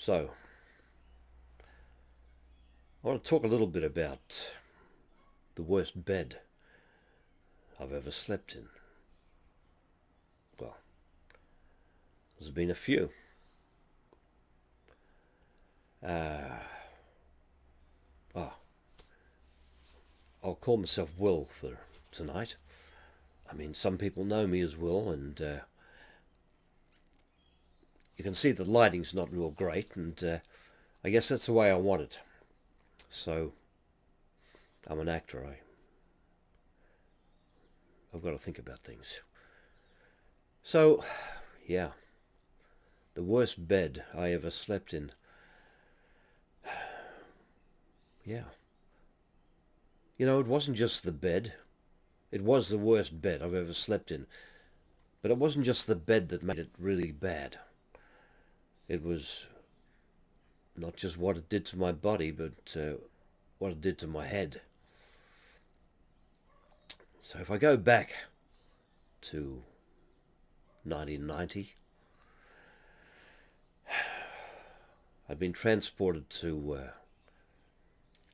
So, I want to talk a little bit about the worst bed I've ever slept in. Well, there's been a few. Oh, I'll call myself Will for tonight. I mean, some people know me as Will, and you can see the lighting's not real great, and I guess that's the way I want it. So, I'm an actor. I've got to think about things. So, yeah, the worst bed I ever slept in. Yeah. You know, it wasn't just the bed. It was the worst bed I've ever slept in. But it wasn't just the bed that made it really bad. It was not just what it did to my body, but what it did to my head. So if I go back to 1990, I'd been transported to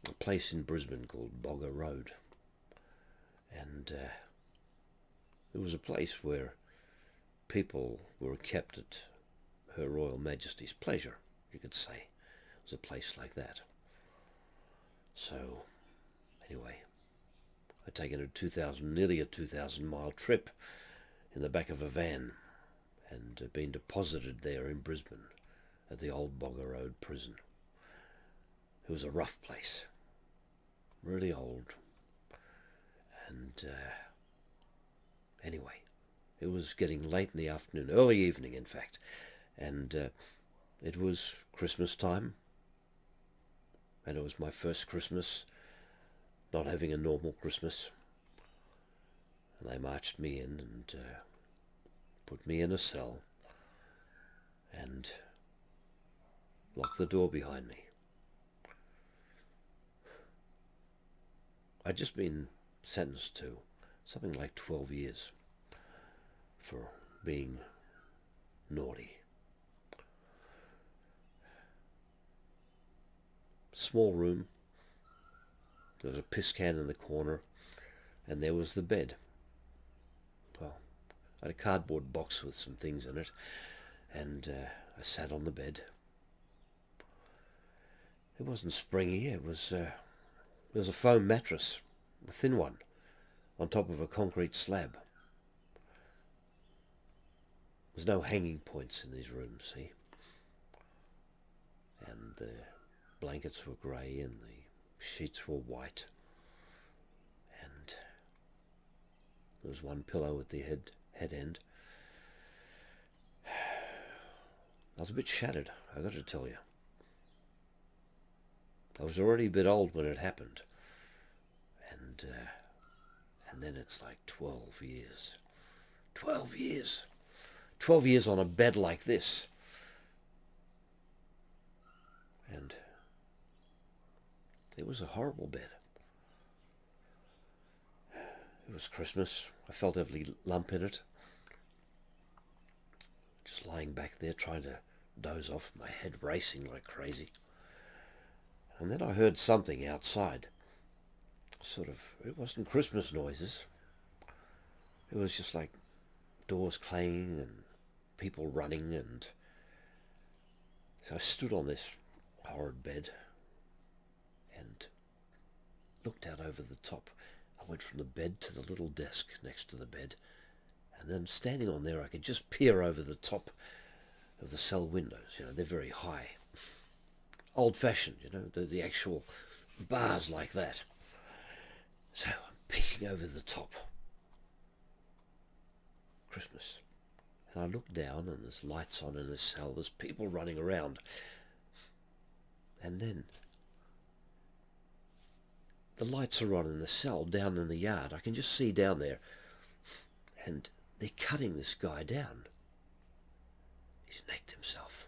a place in Brisbane called Bogger Road. And it was a place where people were kept at Her Royal Majesty's pleasure, you could say. It was a place like that. So, anyway, I'd taken nearly a 2,000 mile trip in the back of a van and been deposited there in Brisbane at the old Bogger Road prison. It was a rough place, really old, and anyway, it was getting late in the afternoon, early evening in fact, and it was Christmas time, and it was my first Christmas, not having a normal Christmas, and they marched me in and put me in a cell and locked the door behind me. I'd just been sentenced to something like 12 years for being naughty. Small room, there was a piss can in the corner, and there was the bed. Well, I had a cardboard box with some things in it, and I sat on the bed. It wasn't springy, it was a foam mattress, a thin one, on top of a concrete slab. There's no hanging points in these rooms, see? And the blankets were grey and the sheets were white. And there was one pillow at the head end. I was a bit shattered, I got to tell you. I was already a bit old when it happened. And then it's like 12 years. 12 years! 12 years on a bed like this. And it was a horrible bed. It was Christmas. I felt every lump in it. Just lying back there trying to doze off, my head racing like crazy. And then I heard something outside. It wasn't Christmas noises. It was just like doors clanging and people running, and so I stood on this horrid bed and looked out over the top. I went from the bed to the little desk next to the bed, and then standing on there I could just peer over the top of the cell windows. You know, they're very high. Old-fashioned, you know, the actual bars like that. So I'm peeking over the top. Christmas. And I look down and there's lights on in the cell. There's people running around. And then the lights are on in the cell down in the yard. I can just see down there. And they're cutting this guy down. He's necked himself.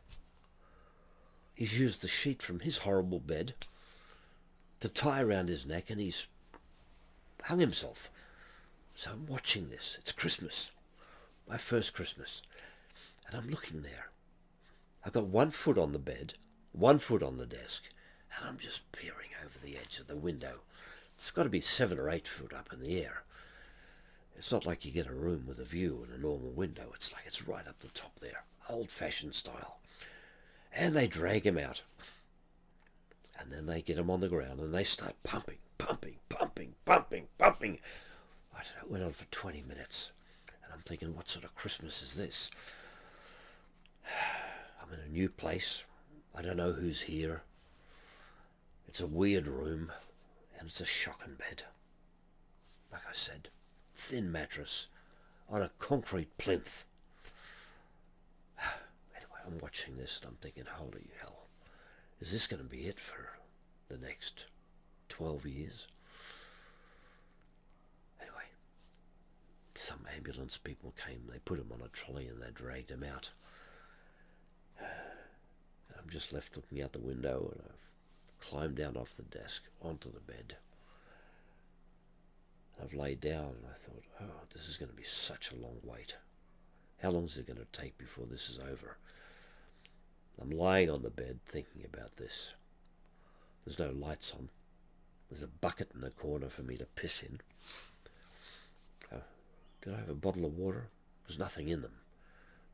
He's used the sheet from his horrible bed to tie around his neck, and he's hung himself. So I'm watching this. It's Christmas. My first Christmas. And I'm looking there. I've got one foot on the bed, 1 foot on the desk, and I'm just peering over the edge of the window. It's got to be 7 or 8 foot up in the air. It's not like you get a room with a view and a normal window. It's like it's right up the top there, old-fashioned style. And they drag him out. And then they get him on the ground and they start pumping. I don't know, it went on for 20 minutes. And I'm thinking, what sort of Christmas is this? I'm in a new place. I don't know who's here. It's a weird room. And it's a shocking bed. Like I said, thin mattress on a concrete plinth. Anyway, I'm watching this and I'm thinking, holy hell, is this going to be it for the next 12 years? Anyway, some ambulance people came, they put him on a trolley and they dragged him out. And I'm just left looking out the window, and I've climbed down off the desk onto the bed. I've laid down and I thought, oh, this is going to be such a long wait. How long is it going to take before this is over? I'm lying on the bed thinking about this. There's no lights on. There's a bucket in the corner for me to piss in. Oh, did I have a bottle of water? There's nothing in them.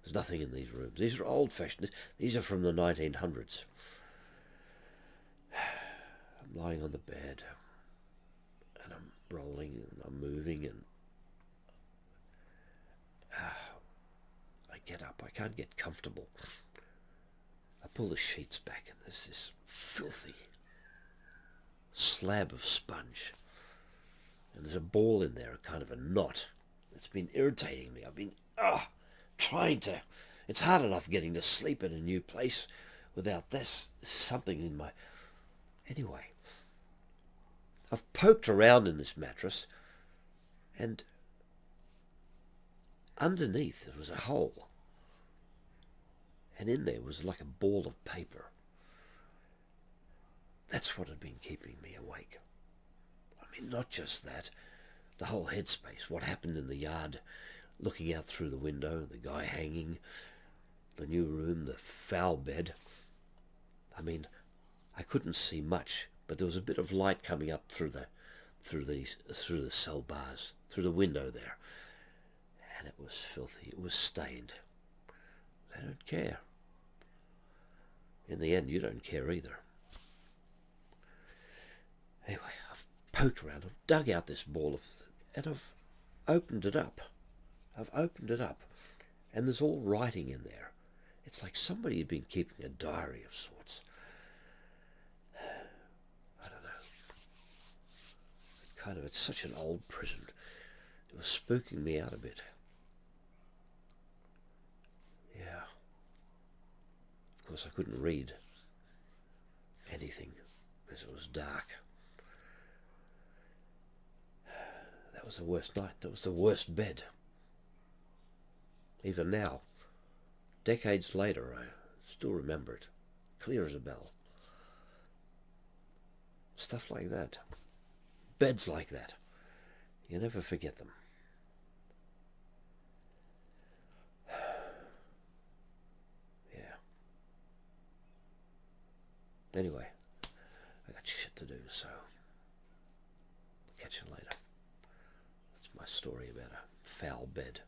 There's nothing in these rooms. These are old-fashioned. These are from the 1900s. I'm lying on the bed and I'm rolling and I'm moving, and I get up. I can't get comfortable. I pull the sheets back and there's this filthy slab of sponge, and there's a ball in there, a kind of a knot. It's been irritating me. I've been trying to. It's hard enough getting to sleep in a new place without this. There's something in my. Anyway, I've poked around in this mattress, and underneath there was a hole, and in there was like a ball of paper. That's what had been keeping me awake. I mean, not just that, the whole headspace, what happened in the yard, looking out through the window, the guy hanging, the new room, the foul bed. I mean, I couldn't see much, but there was a bit of light coming up through the cell bars, through the window there. And it was filthy. It was stained. They don't care. In the end, you don't care either. Anyway, I've poked around, I've dug out this ball and I've opened it up. And there's all writing in there. It's like somebody had been keeping a diary of sorts. I don't know. It's such an old prison. It was spooking me out a bit. Yeah. Of course, I couldn't read anything because it was dark. That was the worst night. That was the worst bed. Even now, decades later, I still remember it, clear as a bell. Stuff like that. Beds like that. You never forget them. Yeah. Anyway, I got shit to do, so catch you later. That's my story about a foul bed.